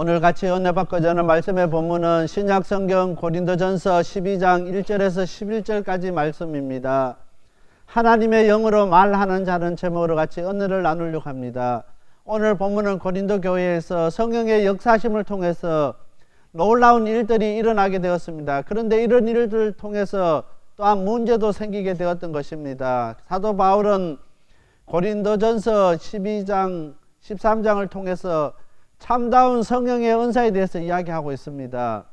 오늘 같이 은혜 받고 전하는 말씀의 본문은 신약성경 고린도전서 12장 1절에서 11절까지 말씀입니다. 하나님의 영으로 말하는 자는 제목으로 같이 은혜를 나누려고 합니다. 오늘 본문은 고린도 교회에서 성령의 역사심을 통해서 놀라운 일들이 일어나게 되었습니다. 그런데 이런 일들을 통해서 또한 문제도 생기게 되었던 것입니다. 사도 바울은 고린도전서 12장 13장을 통해서 참다운 성령의 은사에 대해서 이야기하고 있습니다.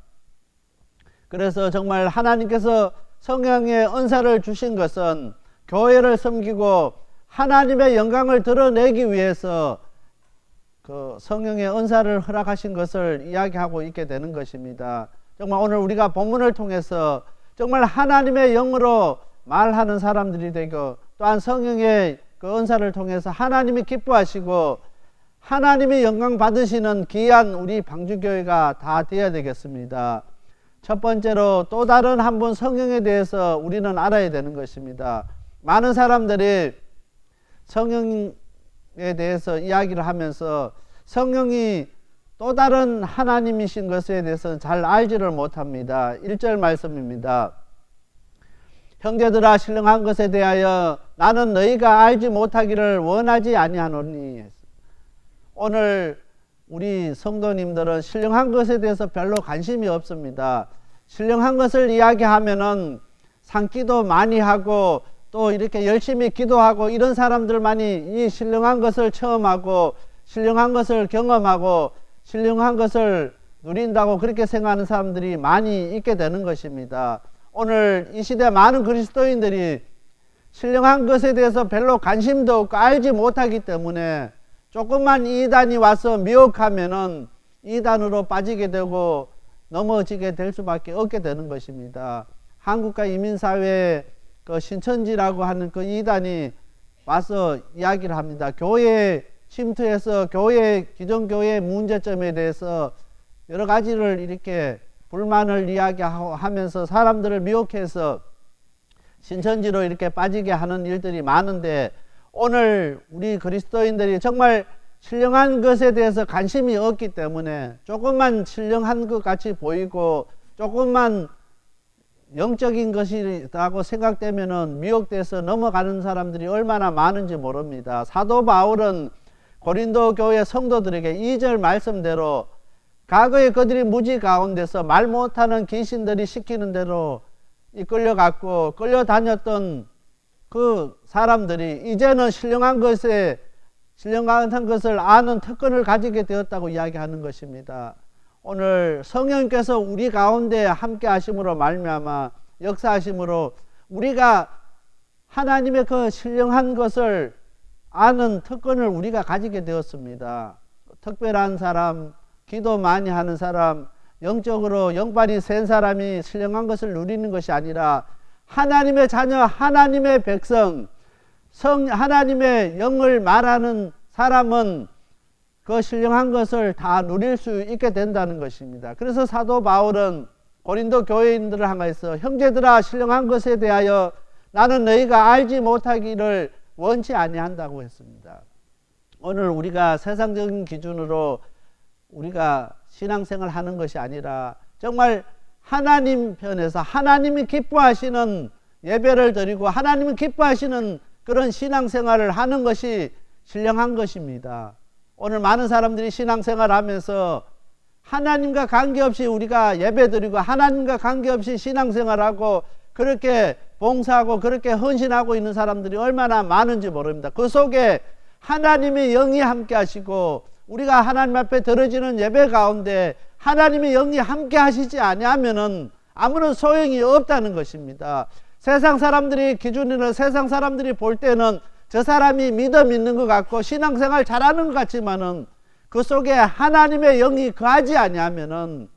그래서 정말 하나님께서 성령의 은사를 주신 것은 교회를 섬기고 하나님의 영광을 드러내기 위해서 그 성령의 은사를 허락하신 것을 이야기하고 있게 되는 것입니다. 정말 오늘 우리가 본문을 통해서 정말 하나님의 영으로 말하는 사람들이 되고 또한 성령의 그 은사를 통해서 하나님이 기뻐하시고 하나님의 영광 받으시는 귀한 우리 방주교회가 다 되어야 되겠습니다. 첫 번째로 또 다른 한 분 성령에 대해서 우리는 알아야 되는 것입니다. 많은 사람들이 성령에 대해서 이야기를 하면서 성령이 또 다른 하나님이신 것에 대해서 잘 알지를 못합니다. 1절 말씀입니다. 형제들아, 신령한 것에 대하여 나는 너희가 알지 못하기를 원하지 아니하노니. 오늘 우리 성도님들은 신령한 것에 대해서 별로 관심이 없습니다. 신령한 것을 이야기하면은 산기도 많이 하고 또 이렇게 열심히 기도하고 이런 사람들만이 이 신령한 것을 처음 하고 신령한 것을 경험하고 신령한 것을 누린다고 그렇게 생각하는 사람들이 많이 있게 되는 것입니다. 오늘 이 시대 많은 그리스도인들이 신령한 것에 대해서 별로 관심도 없고 알지 못하기 때문에 조금만 이단이 와서 미혹하면은 이단으로 빠지게 되고 넘어지게 될 수밖에 없게 되는 것입니다. 한국과 이민사회의 그 신천지라고 하는 그 이단이 와서 이야기를 합니다. 교회에 침투해서 기존 교회의 문제점에 대해서 여러 가지를 이렇게 불만을 이야기하면서 사람들을 미혹해서 신천지로 이렇게 빠지게 하는 일들이 많은데 오늘 우리 그리스도인들이 정말 신령한 것에 대해서 관심이 없기 때문에 조금만 신령한 것 같이 보이고 조금만 영적인 것이라고 생각되면은 미혹돼서 넘어가는 사람들이 얼마나 많은지 모릅니다. 사도 바울은 고린도 교회 성도들에게 2절 말씀대로 과거에 그들이 무지 가운데서 말 못하는 귀신들이 시키는 대로 이끌려갔고 끌려다녔던 그 사람들이 이제는 신령한 것을 아는 특권을 가지게 되었다고 이야기하는 것입니다. 오늘 성령께서 우리 가운데 함께 하심으로 말미암아 역사하심으로 우리가 하나님의 그 신령한 것을 아는 특권을 우리가 가지게 되었습니다. 특별한 사람, 기도 많이 하는 사람, 영적으로 영발이 센 사람이 신령한 것을 누리는 것이 아니라 하나님의 자녀, 하나님의 백성, 하나님의 영을 말하는 사람은 그 신령한 것을 다 누릴 수 있게 된다는 것입니다. 그래서 사도 바울은 고린도 교회인들을 향해서 형제들아, 신령한 것에 대하여 나는 너희가 알지 못하기를 원치 아니한다고 했습니다. 오늘 우리가 세상적인 기준으로 우리가 신앙생활 하는 것이 아니라 정말 하나님 편에서 하나님이 기뻐하시는 예배를 드리고 하나님이 기뻐하시는 그런 신앙생활을 하는 것이 신령한 것입니다. 오늘 많은 사람들이 신앙생활 하면서 하나님과 관계없이 우리가 예배 드리고 하나님과 관계없이 신앙생활하고 그렇게 봉사하고 그렇게 헌신하고 있는 사람들이 얼마나 많은지 모릅니다. 그 속에 하나님의 영이 함께 하시고 우리가 하나님 앞에 드려지는 예배 가운데 하나님의 영이 함께 하시지 아니하면은 아무런 소용이 없다는 것입니다. 세상 사람들이 기준으로 세상 사람들이 볼 때는 저 사람이 믿음 있는 것 같고 신앙생활 잘하는 것 같지만은 그 속에 하나님의 영이 거하지 아니하면은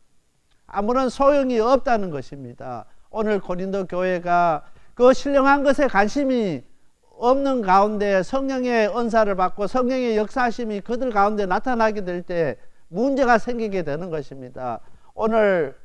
아무런 소용이 없다는 것입니다. 오늘 고린도 교회가 그 신령한 것에 관심이 없는 가운데 성령의 은사를 받고 성령의 역사하심이 그들 가운데 나타나게 될 때 문제가 생기게 되는 것입니다. 오늘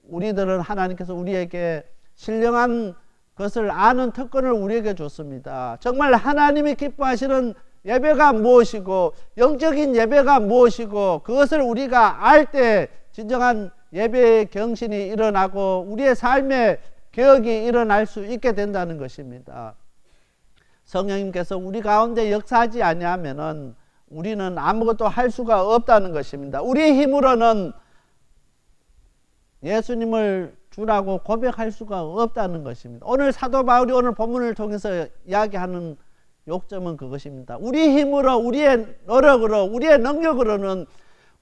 우리들은 하나님께서 우리에게 신령한 것을 아는 특권을 우리에게 줬습니다. 정말 하나님이 기뻐하시는 예배가 무엇이고 영적인 예배가 무엇이고 그것을 우리가 알 때 진정한 예배의 경신이 일어나고 우리의 삶의 개혁이 일어날 수 있게 된다는 것입니다. 성령님께서 우리 가운데 역사하지 아니하면은 우리는 아무것도 할 수가 없다는 것입니다. 우리의 힘으로는 예수님을 주라고 고백할 수가 없다는 것입니다. 오늘 사도 바울이 오늘 본문을 통해서 이야기하는 욕점은 그것입니다. 우리 힘으로, 우리의 노력으로, 우리의 능력으로는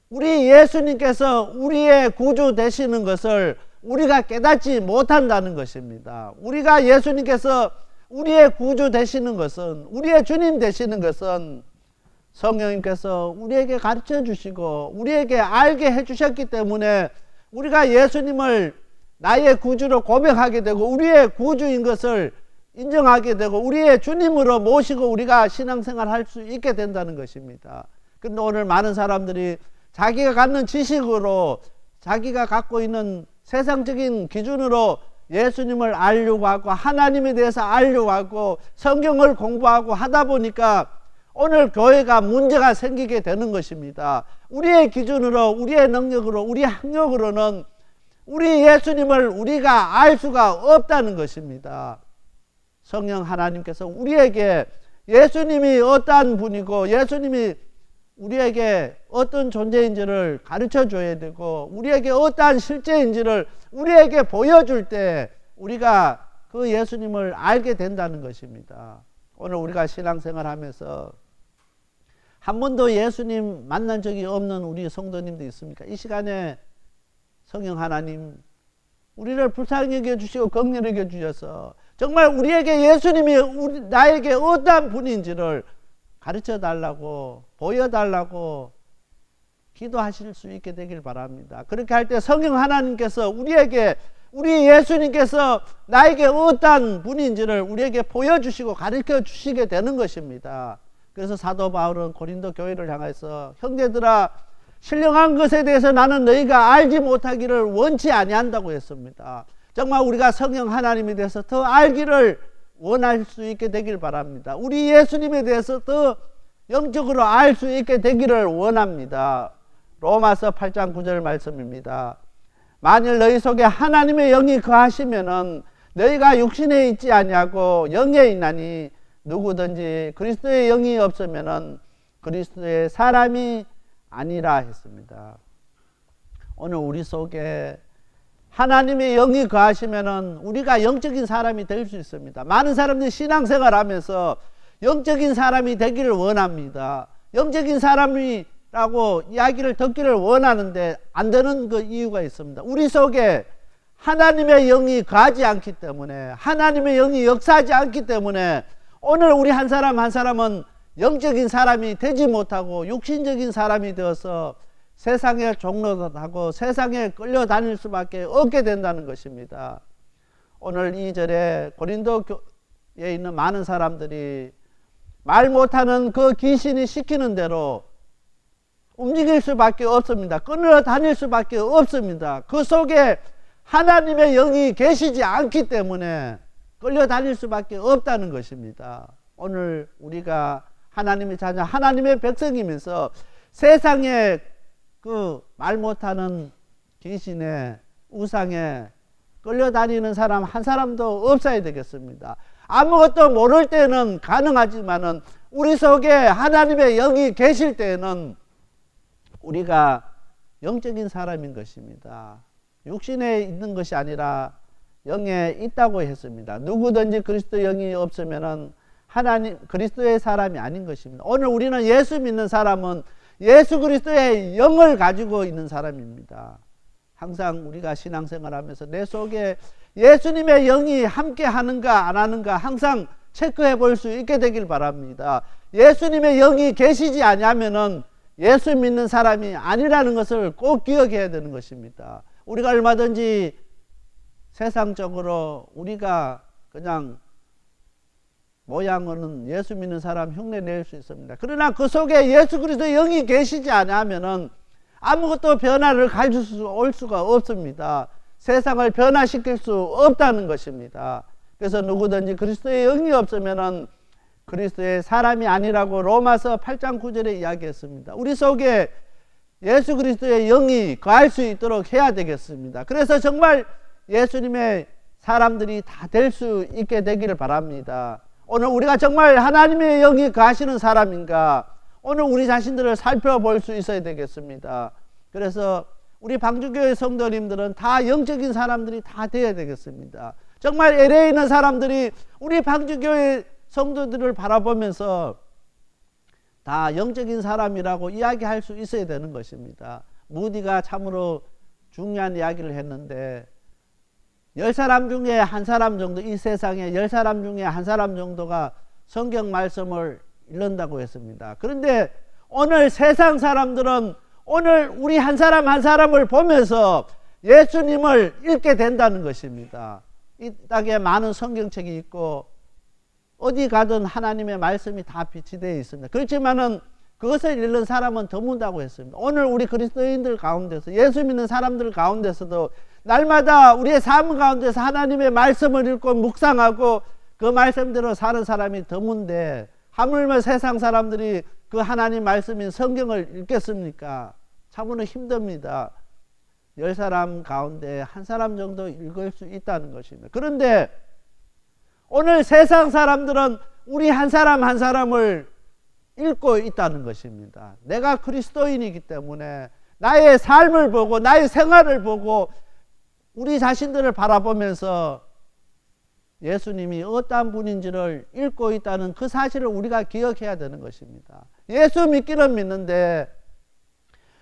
우리 예수님께서 우리의 구주 되시는 것을 우리가 깨닫지 못한다는 것입니다. 우리가 예수님께서 우리의 구주 되시는 것은, 우리의 주님 되시는 것은 성령님께서 우리에게 가르쳐 주시고 우리에게 알게 해 주셨기 때문에 우리가 예수님을 나의 구주로 고백하게 되고 우리의 구주인 것을 인정하게 되고 우리의 주님으로 모시고 우리가 신앙생활 할 수 있게 된다는 것입니다. 그런데 오늘 많은 사람들이 자기가 갖는 지식으로 자기가 갖고 있는 세상적인 기준으로 예수님을 알려고 하고 하나님에 대해서 알려고 하고 성경을 공부하고 하다 보니까 오늘 교회가 문제가 생기게 되는 것입니다. 우리의 기준으로 우리의 능력으로 우리의 학력으로는 우리 예수님을 우리가 알 수가 없다는 것입니다. 성령 하나님께서 우리에게 예수님이 어떠한 분이고 예수님이 우리에게 어떤 존재인지를 가르쳐 줘야 되고 우리에게 어떠한 실제인지를 우리에게 보여줄 때 우리가 그 예수님을 알게 된다는 것입니다. 오늘 우리가 신앙생활 하면서 한 번도 예수님 만난 적이 없는 우리 성도님도 있습니까? 이 시간에 성령 하나님 우리를 불쌍히 여겨주시고 긍휼히 여겨주셔서 정말 우리에게 예수님이 나에게 어떠한 분인지를 가르쳐 달라고 보여달라고 기도하실 수 있게 되길 바랍니다. 그렇게 할 때 성령 하나님께서 우리에게 우리 예수님께서 나에게 어떠한 분인지를 우리에게 보여주시고 가르쳐 주시게 되는 것입니다. 그래서 사도 바울은 고린도 교회를 향해서 형제들아 신령한 것에 대해서 나는 너희가 알지 못하기를 원치 아니한다고 했습니다. 정말 우리가 성령 하나님에 대해서 더 알기를 원할 수 있게 되길 바랍니다. 우리 예수님에 대해서 더 영적으로 알 수 있게 되기를 원합니다. 로마서 8장 9절 말씀입니다. 만일 너희 속에 하나님의 영이 거하시면은 너희가 육신에 있지 아니하고 영에 있나니 누구든지 그리스도의 영이 없으면은 그리스도의 사람이 아니라 했습니다. 오늘 우리 속에 하나님의 영이 거하시면은 우리가 영적인 사람이 될 수 있습니다. 많은 사람들이 신앙생활 하면서 영적인 사람이 되기를 원합니다. 영적인 사람이라고 이야기를 듣기를 원하는데 안 되는 그 이유가 있습니다. 우리 속에 하나님의 영이 거하지 않기 때문에 하나님의 영이 역사하지 않기 때문에 오늘 우리 한 사람 한 사람은 영적인 사람이 되지 못하고 육신적인 사람이 되어서 세상에 종로하고 세상에 끌려다닐 수밖에 없게 된다는 것입니다. 오늘 이 절에 고린도에 있는 많은 사람들이 말 못하는 그 귀신이 시키는 대로 움직일 수밖에 없습니다. 끌려다닐 수밖에 없습니다. 그 속에 하나님의 영이 계시지 않기 때문에 끌려다닐 수밖에 없다는 것입니다. 오늘 우리가 하나님의 자녀, 하나님의 백성이면서 세상에 그 말 못하는 귀신의 우상에 끌려다니는 사람 한 사람도 없어야 되겠습니다. 아무것도 모를 때는 가능하지만은 우리 속에 하나님의 영이 계실 때는 우리가 영적인 사람인 것입니다. 육신에 있는 것이 아니라 영에 있다고 했습니다. 누구든지 그리스도 영이 없으면은 하나님 그리스도의 사람이 아닌 것입니다. 오늘 우리는 예수 믿는 사람은 예수 그리스도의 영을 가지고 있는 사람입니다. 항상 우리가 신앙생활하면서 내 속에 예수님의 영이 함께 하는가 안 하는가 항상 체크해 볼 수 있게 되길 바랍니다. 예수님의 영이 계시지 아니하면은 예수 믿는 사람이 아니라는 것을 꼭 기억해야 되는 것입니다. 우리가 얼마든지 세상적으로 우리가 그냥 모양은 예수 믿는 사람 흉내 낼 수 있습니다. 그러나 그 속에 예수 그리스도의 영이 계시지 않으면은 아무것도 변화를 가질 올 수가 없습니다. 세상을 변화시킬 수 없다는 것입니다. 그래서 누구든지 그리스도의 영이 없으면은 그리스도의 사람이 아니라고 로마서 8장 9절에 이야기했습니다. 우리 속에 예수 그리스도의 영이 거할 수 있도록 해야 되겠습니다. 그래서 정말 예수님의 사람들이 다 될 수 있게 되기를 바랍니다. 오늘 우리가 정말 하나님의 영이 거하시는 사람인가, 오늘 우리 자신들을 살펴볼 수 있어야 되겠습니다. 그래서 우리 방주교회 성도님들은 다 영적인 사람들이 다 되어야 되겠습니다. 정말 LA에 있는 사람들이 우리 방주교회 성도들을 바라보면서 다 영적인 사람이라고 이야기할 수 있어야 되는 것입니다. 무디가 참으로 중요한 이야기를 했는데 10사람 중에 한 사람 정도, 이 세상에 10사람 중에 한 사람 정도가 성경 말씀을 읽는다고 했습니다. 그런데 오늘 세상 사람들은 오늘 우리 한 사람 한 사람을 보면서 예수님을 읽게 된다는 것입니다. 이 땅에 많은 성경책이 있고 어디 가든 하나님의 말씀이 다 비치되어 있습니다. 그렇지만은 그것을 읽는 사람은 드문다고 했습니다. 오늘 우리 그리스도인들 가운데서, 예수 믿는 사람들 가운데서도 날마다 우리의 삶 가운데서 하나님의 말씀을 읽고 묵상하고 그 말씀대로 사는 사람이 드문데, 하물며 세상 사람들이 그 하나님 말씀인 성경을 읽겠습니까? 참으로 힘듭니다. 10사람 가운데 한 사람 정도 읽을 수 있다는 것입니다. 그런데 오늘 세상 사람들은 우리 한 사람 한 사람을 읽고 있다는 것입니다. 내가 그리스도인이기 때문에 나의 삶을 보고 나의 생활을 보고 우리 자신들을 바라보면서 예수님이 어떠한 분인지를 읽고 있다는 그 사실을 우리가 기억해야 되는 것입니다. 예수 믿기는 믿는데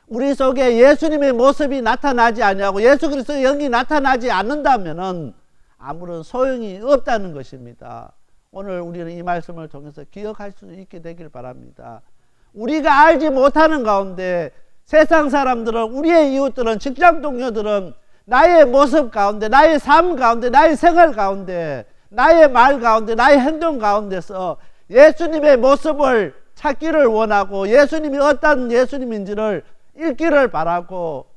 우리 속에 예수님의 모습이 나타나지 아니하고 예수 그리스도의 영이 나타나지 않는다면은 아무런 소용이 없다는 것입니다. 오늘 우리는 이 말씀을 통해서 기억할 수 있게 되길 바랍니다. 우리가 알지 못하는 가운데 세상 사람들은, 우리의 이웃들은, 직장 동료들은 나의 모습 가운데, 나의 삶 가운데, 나의 생활 가운데, 나의 말 가운데, 나의 행동 가운데서 예수님의 모습을 찾기를 원하고 예수님이 어떤 예수님인지를 읽기를 바라고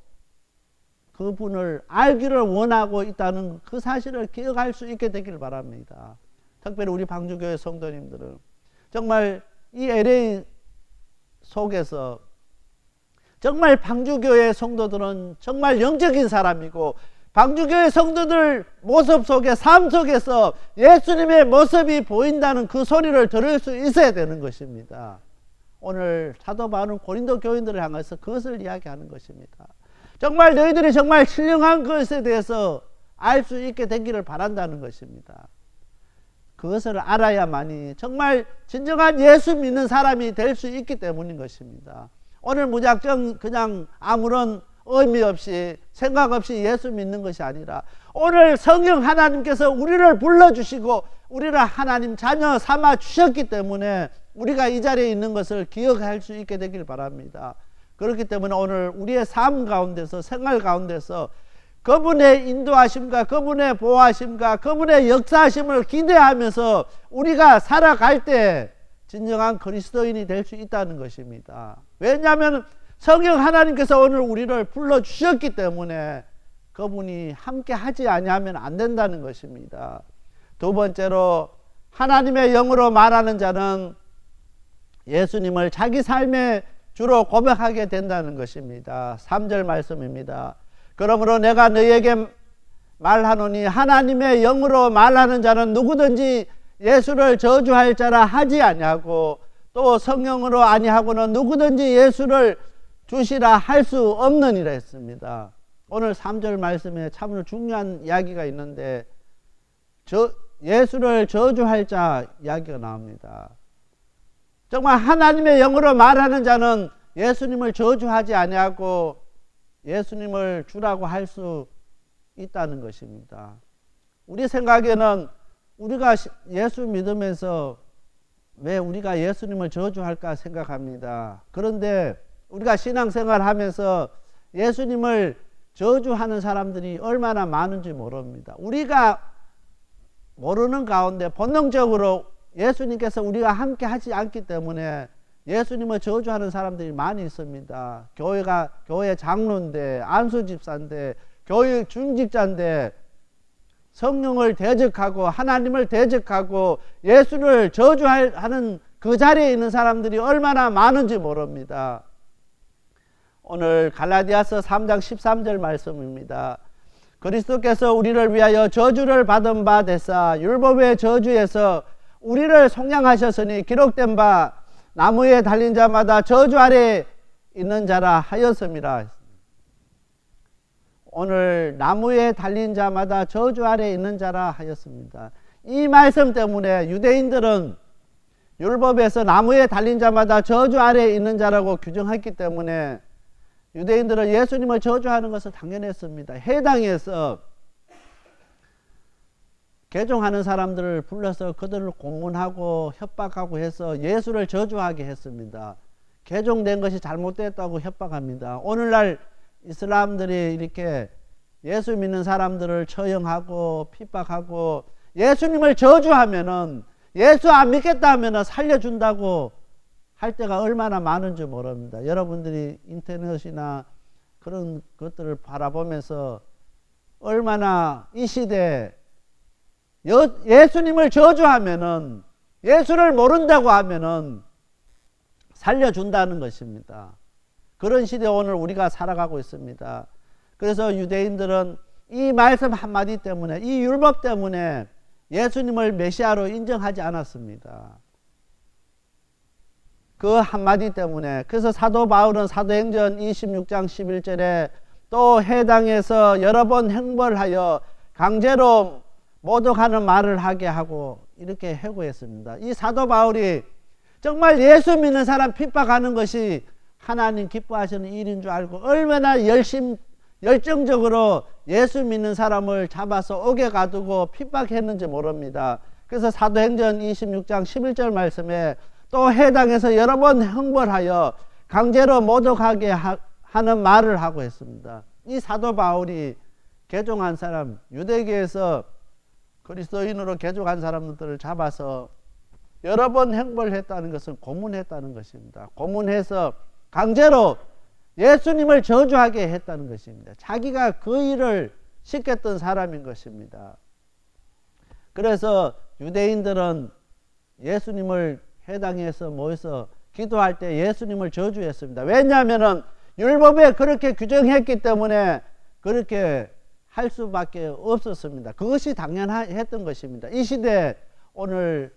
그분을 알기를 원하고 있다는 그 사실을 기억할 수 있게 되길 바랍니다. 특별히 우리 방주교회 성도님들은 정말 이 LA 속에서 정말 방주교회 성도들은 정말 영적인 사람이고 방주교회 성도들 모습 속에, 삶 속에서 예수님의 모습이 보인다는 그 소리를 들을 수 있어야 되는 것입니다. 오늘 사도 바울은 고린도 교인들을 향해서 그것을 이야기하는 것입니다. 정말 너희들이 정말 신령한 것에 대해서 알 수 있게 되기를 바란다는 것입니다. 그것을 알아야만이 정말 진정한 예수 믿는 사람이 될 수 있기 때문인 것입니다. 오늘 무작정 그냥 아무런 의미 없이 생각 없이 예수 믿는 것이 아니라 오늘 성령 하나님께서 우리를 불러주시고 우리를 하나님 자녀 삼아 주셨기 때문에 우리가 이 자리에 있는 것을 기억할 수 있게 되길 바랍니다. 그렇기 때문에 오늘 우리의 삶 가운데서, 생활 가운데서 그분의 인도하심과 그분의 보호하심과 그분의 역사하심을 기대하면서 우리가 살아갈 때 진정한 그리스도인이 될 수 있다는 것입니다. 왜냐하면 성령 하나님께서 오늘 우리를 불러주셨기 때문에 그분이 함께 하지 아니하면 안 된다는 것입니다. 두 번째로 하나님의 영으로 말하는 자는 예수님을 자기 삶의 주로 고백하게 된다는 것입니다. 3절 말씀입니다. 그러므로 내가 너희에게 말하노니 하나님의 영으로 말하는 자는 누구든지 예수를 저주할 자라 하지 아니하고 또 성령으로 아니하고는 누구든지 예수를 주시라 할 수 없느니라 했습니다. 오늘 3절 말씀에 참으로 중요한 이야기가 있는데 예수를 저주할 자 이야기가 나옵니다. 정말 하나님의 영으로 말하는 자는 예수님을 저주하지 아니하고 예수님을 주라고 할 수 있다는 것입니다. 우리 생각에는 우리가 예수 믿으면서 왜 우리가 예수님을 저주할까 생각합니다. 그런데 우리가 신앙생활 하면서 예수님을 저주하는 사람들이 얼마나 많은지 모릅니다. 우리가 모르는 가운데 본능적으로 예수님께서 우리가 함께 하지 않기 때문에 예수님을 저주하는 사람들이 많이 있습니다. 교회 장로인데, 안수 집사인데, 교회 중직자인데 성령을 대적하고 하나님을 대적하고 예수를 저주하는 그 자리에 있는 사람들이 얼마나 많은지 모릅니다. 오늘 갈라디아서 3장 13절 말씀입니다. 그리스도께서 우리를 위하여 저주를 받은 바 되사 율법의 저주에서 우리를 속량하셨으니 기록된 바 나무에 달린 자마다 저주 아래 있는 자라 하였음이라. 오늘 나무에 달린 자마다 저주 아래 있는 자라 하였습니다. 이 말씀 때문에 유대인들은 율법에서 나무에 달린 자마다 저주 아래 있는 자라고 규정했기 때문에 유대인들은 예수님을 저주하는 것을 당연했습니다. 해당에서 개종하는 사람들을 불러서 그들을 고문하고 협박하고 해서 예수를 저주하게 했습니다. 개종된 것이 잘못됐다고 협박합니다. 오늘날 이슬람들이 이렇게 예수 믿는 사람들을 처형하고 핍박하고 예수님을 저주하면은 예수 안 믿겠다 하면은 살려준다고 할 때가 얼마나 많은지 모릅니다. 여러분들이 인터넷이나 그런 것들을 바라보면서 얼마나 이 시대에 예수님을 저주하면은 예수를 모른다고 하면은 살려준다는 것입니다. 그런 시대에 오늘 우리가 살아가고 있습니다. 그래서 유대인들은 이 말씀 한마디 때문에 이 율법 때문에 예수님을 메시아로 인정하지 않았습니다. 그 한마디 때문에. 그래서 사도 바울은 사도행전 26장 11절에 또 해당에서 여러 번 형벌하여 강제로 모독하는 말을 하게 하고 이렇게 해고했습니다. 이 사도 바울이 정말 예수 믿는 사람 핍박하는 것이 하나님 기뻐하시는 일인 줄 알고 얼마나 열정적으로 예수 믿는 사람을 잡아서 옥에 가두고 핍박했는지 모릅니다. 그래서 사도행전 26장 11절 말씀에 또 해당에서 여러 번 형벌하여 강제로 모독하게 하는 말을 하고 했습니다. 이 사도 바울이 개종한 사람, 유대교에서 그리스도인으로 개종한 사람들을 잡아서 여러 번 형벌했다는 것은 고문했다는 것입니다. 고문해서 강제로 예수님을 저주하게 했다는 것입니다. 자기가 그 일을 시켰던 사람인 것입니다. 그래서 유대인들은 예수님을 해당해서 모여서 기도할 때 예수님을 저주했습니다. 왜냐하면 율법에 그렇게 규정했기 때문에 그렇게 할 수밖에 없었습니다. 그것이 당연했던 것입니다. 이 시대에 오늘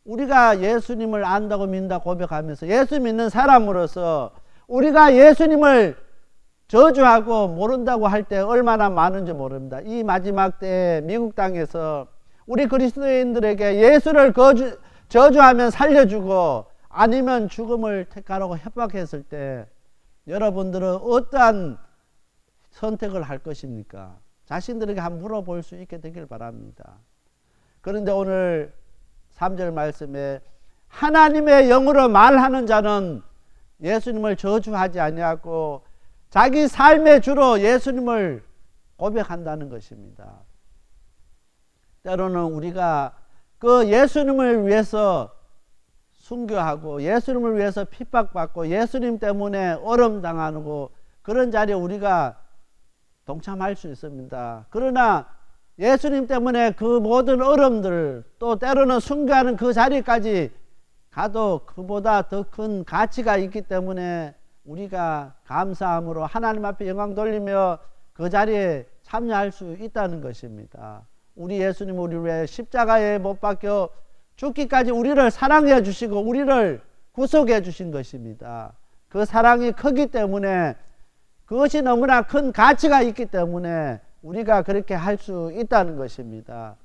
우리가 예수님을 안다고 믿는다 고백하면서 예수 믿는 사람으로서 우리가 예수님을 저주하고 모른다고 할 때 얼마나 많은지 모릅니다. 이 마지막 때에 미국 땅에서 우리 그리스도인들에게 예수를 저주하면 살려주고 아니면 죽음을 택하라고 협박했을 때 여러분들은 어떠한 선택을 할 것입니까? 자신들에게 한번 물어볼 수 있게 되길 바랍니다. 그런데 오늘 3절 말씀에 하나님의 영으로 말하는 자는 예수님을 저주하지 아니하고 자기 삶의 주로 예수님을 고백한다는 것입니다. 때로는 우리가 그 예수님을 위해서 순교하고 예수님을 위해서 핍박받고 예수님 때문에 어려움당하고 그런 자리에 우리가 동참할 수 있습니다. 그러나 예수님 때문에 그 모든 어려움들 또 때로는 순교하는 그 자리까지 가도 그보다 더 큰 가치가 있기 때문에 우리가 감사함으로 하나님 앞에 영광 돌리며 그 자리에 참여할 수 있다는 것입니다. 우리 예수님 우리를 위해 십자가에 못 박혀 죽기까지 우리를 사랑해 주시고 우리를 구속해 주신 것입니다. 그 사랑이 크기 때문에 그것이 너무나 큰 가치가 있기 때문에 우리가 그렇게 할 수 있다는 것입니다.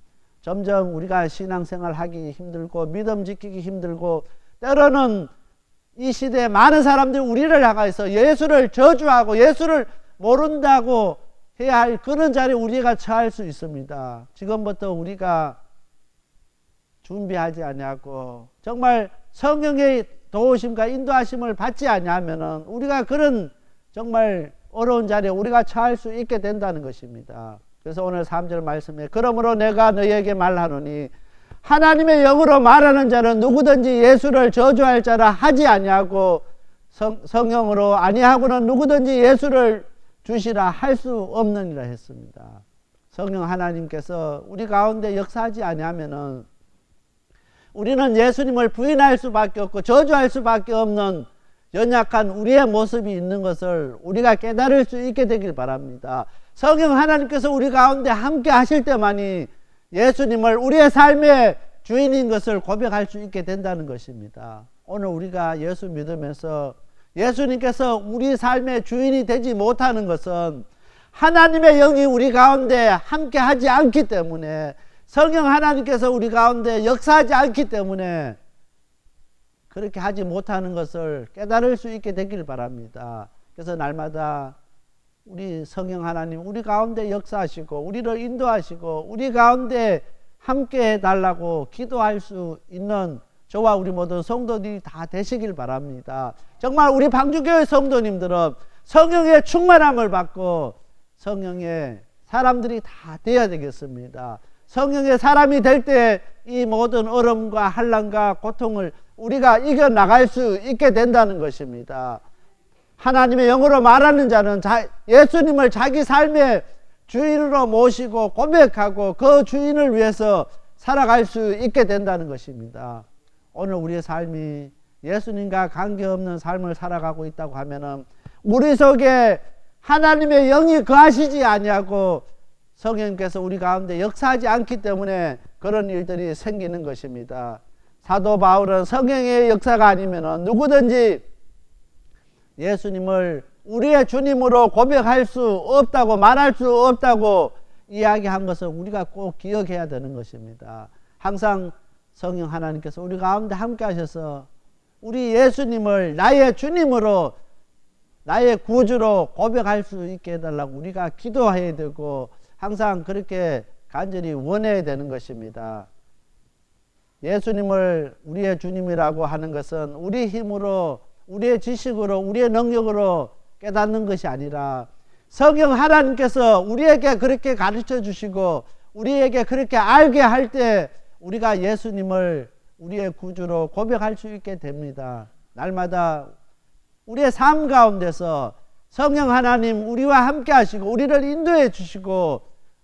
점점 우리가 신앙생활 하기 힘들고 믿음 지키기 힘들고 때로는 이 시대에 많은 사람들이 우리를 향해서 예수를 저주하고 예수를 모른다고 해야 할 그런 자리에 우리가 처할 수 있습니다. 지금부터 우리가 준비하지 아니하고 정말 성령의 도우심과 인도하심을 받지 아니하면은 우리가 그런 정말 어려운 자리에 우리가 처할 수 있게 된다는 것입니다. 그래서 오늘 3절 말씀에 그러므로 내가 너희에게 말하노니 하나님의 영으로 말하는 자는 누구든지 예수를 저주할 자라 하지 아니하고 성령으로 아니하고는 누구든지 예수를 주시라 할 수 없느니라 했습니다. 성령 하나님께서 우리 가운데 역사하지 아니하면은 우리는 예수님을 부인할 수밖에 없고 저주할 수밖에 없는 연약한 우리의 모습이 있는 것을 우리가 깨달을 수 있게 되길 바랍니다. 성령 하나님께서 우리 가운데 함께 하실 때만이 예수님을 우리의 삶의 주인인 것을 고백할 수 있게 된다는 것입니다. 오늘 우리가 예수 믿으면서 예수님께서 우리 삶의 주인이 되지 못하는 것은 하나님의 영이 우리 가운데 함께 하지 않기 때문에, 성령 하나님께서 우리 가운데 역사하지 않기 때문에 그렇게 하지 못하는 것을 깨달을 수 있게 되길 바랍니다. 그래서 날마다 우리 성령 하나님 우리 가운데 역사하시고 우리를 인도하시고 우리 가운데 함께 해달라고 기도할 수 있는 저와 우리 모든 성도들이 다 되시길 바랍니다. 정말 우리 방주교회 성도님들은 성령의 충만함을 받고 성령의 사람들이 다 되어야 되겠습니다. 성령의 사람이 될 때 이 모든 얼음과 한란과 고통을 우리가 이겨나갈 수 있게 된다는 것입니다. 하나님의 영으로 말하는 자는 예수님을 자기 삶의 주인으로 모시고 고백하고 그 주인을 위해서 살아갈 수 있게 된다는 것입니다. 오늘 우리의 삶이 예수님과 관계없는 삶을 살아가고 있다고 하면은 우리 속에 하나님의 영이 거하시지 아니하고 성령님께서 우리 가운데 역사하지 않기 때문에 그런 일들이 생기는 것입니다. 사도 바울은 성령의 역사가 아니면은 누구든지 예수님을 우리의 주님으로 고백할 수 없다고, 말할 수 없다고 이야기한 것을 우리가 꼭 기억해야 되는 것입니다. 항상 성령 하나님께서 우리 가운데 함께 하셔서 우리 예수님을 나의 주님으로, 나의 구주로 고백할 수 있게 해달라고 우리가 기도해야 되고 항상 그렇게 간절히 원해야 되는 것입니다. 예수님을 우리의 주님이라고 하는 것은 우리 힘으로, 우리의 지식으로, 우리의 능력으로 깨닫는 것이 아니라 성령 하나님께서 우리에게 그렇게 가르쳐 주시고 우리에게 그렇게 알게 할 때 우리가 예수님을 우리의 구주로 고백할 수 있게 됩니다. 날마다 우리의 삶 가운데서 성령 하나님 우리와 함께 하시고 우리를 인도해 주시고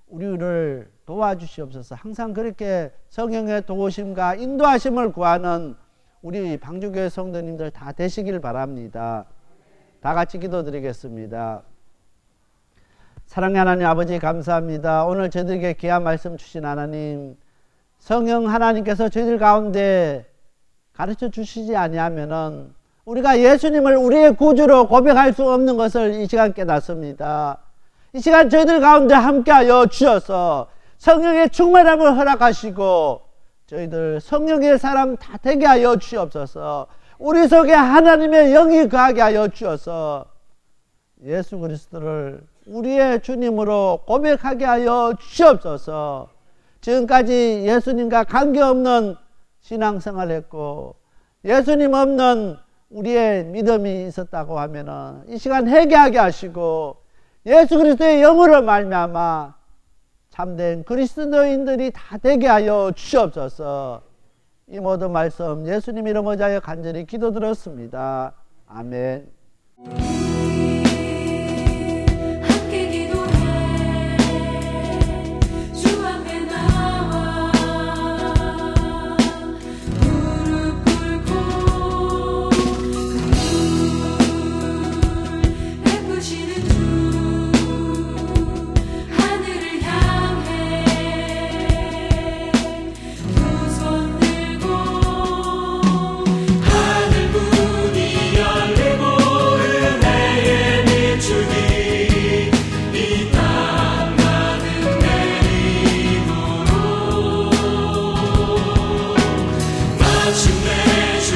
우리를 도와주시옵소서. 항상 그렇게 성령의 도우심과 인도하심을 구하는 우리 방주교회 성도님들 다 되시길 바랍니다. 다 같이 기도드리겠습니다. 사랑의 하나님 아버지 감사합니다. 오늘 저희들에게 귀한 말씀 주신 하나님, 성령 하나님께서 저희들 가운데 가르쳐 주시지 아니하면은 우리가 예수님을 우리의 구주로 고백할 수 없는 것을 이 시간 깨닫습니다. 이 시간 저희들 가운데 함께하여 주셔서 성령의 충만함을 허락하시고 저희들 성령의 사람 다 되게 하여 주옵소서. 우리 속에 하나님의 영이 거하게 하여 주셔서 예수 그리스도를 우리의 주님으로 고백하게 하여 주옵소서. 지금까지 예수님과 관계없는 신앙생활을 했고 예수님 없는 우리의 믿음이 있었다고 하면은 이 시간 회개하게 하시고 예수 그리스도의 영으로 말미암아 참된 그리스도인들이 다 되게 하여 주옵소서. 이 모든 말씀 예수님 이름으로 자여 간절히 기도드렸습니다. 아멘. 함께 기도해 주 앞에 나와 무릎 꿇고 베푸시는 주 하늘을 향해 두 손 들고 하늘 문이 열리고 은혜의 비추기 이 땅 가득 내리도록 마침내 주